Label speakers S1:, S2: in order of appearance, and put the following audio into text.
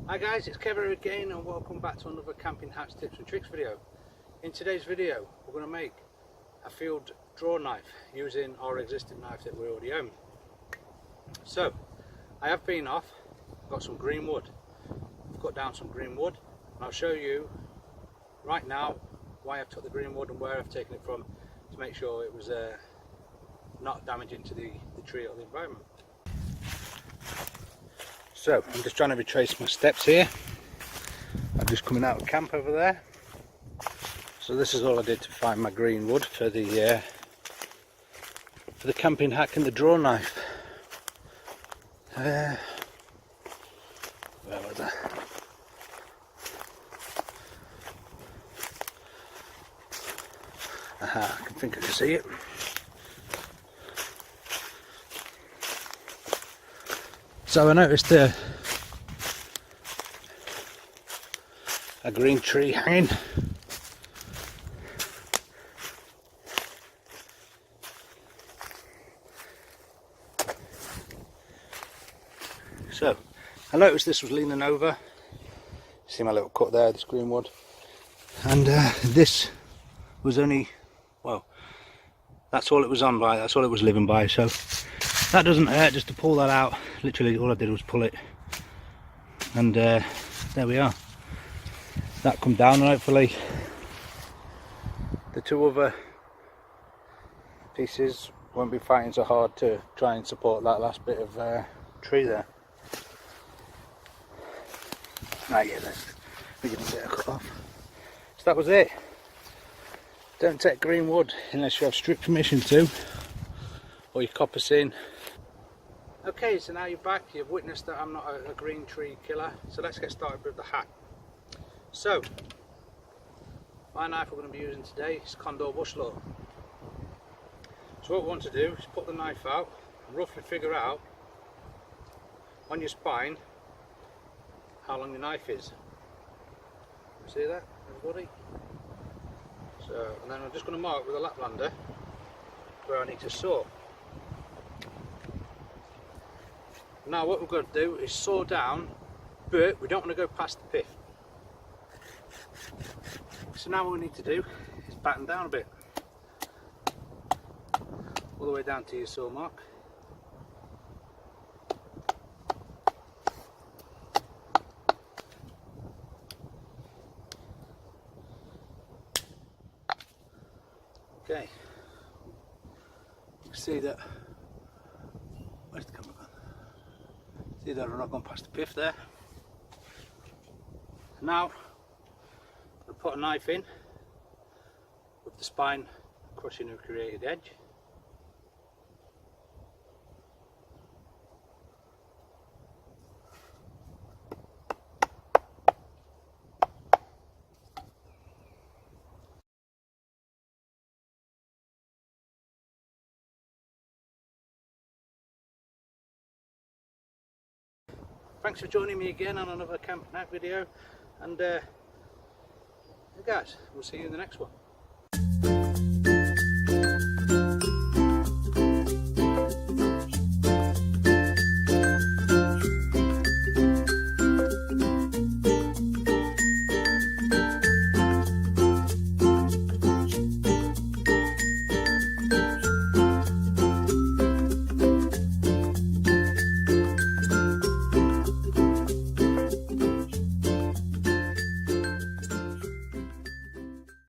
S1: Hi guys, it's Kevin again and welcome back to another camping hacks, tips and tricks video. In today's video we're going to make a field draw knife using our existing knife that we already own. So I have been off, got some green wood. I've cut down some green wood and I'll show you right now why I've took the green wood and where I've taken it from to make sure it was not damaging to the tree or the environment. So I'm just trying to retrace my steps here. I'm just coming out of camp over there. So this is all I did to find my green wood for the camping hack and the draw knife. Where was that? Aha, I think I can see it. So I noticed a green tree hanging. So I noticed this was leaning over. See my little cut there, this green wood. And this was only, well, that's all it was on by, that's all it was living by. So that doesn't hurt just to pull that out. Literally all I did was pull it, and there we are. That come down, and hopefully the two other pieces won't be fighting so hard to try and support that last bit of tree there. Right, yeah, we're going to get a cut off. So that was it. Don't take green wood unless you have strict permission to, or your copper's in. Okay, so now you're back, you've witnessed that I'm not a green tree killer, so let's get started with the hack. So, my knife we're going to be using today is Condor Bush Law. So what we want to do is put the knife out and roughly figure out on your spine how long your knife is. You see that, everybody? So, and then I'm just going to mark with a Laplander where I need to saw. Now what we're going to do is saw down, but we don't want to go past the pith. So now what we need to do is batten down a bit, all the way down to your saw mark. Okay, you can see that, where's the camera gone? See that we're not going past the pith there. Now we'll put a knife in with the spine crushing a created edge. Thanks for joining me again on another camping hack video, and guys, we'll see you in the next one.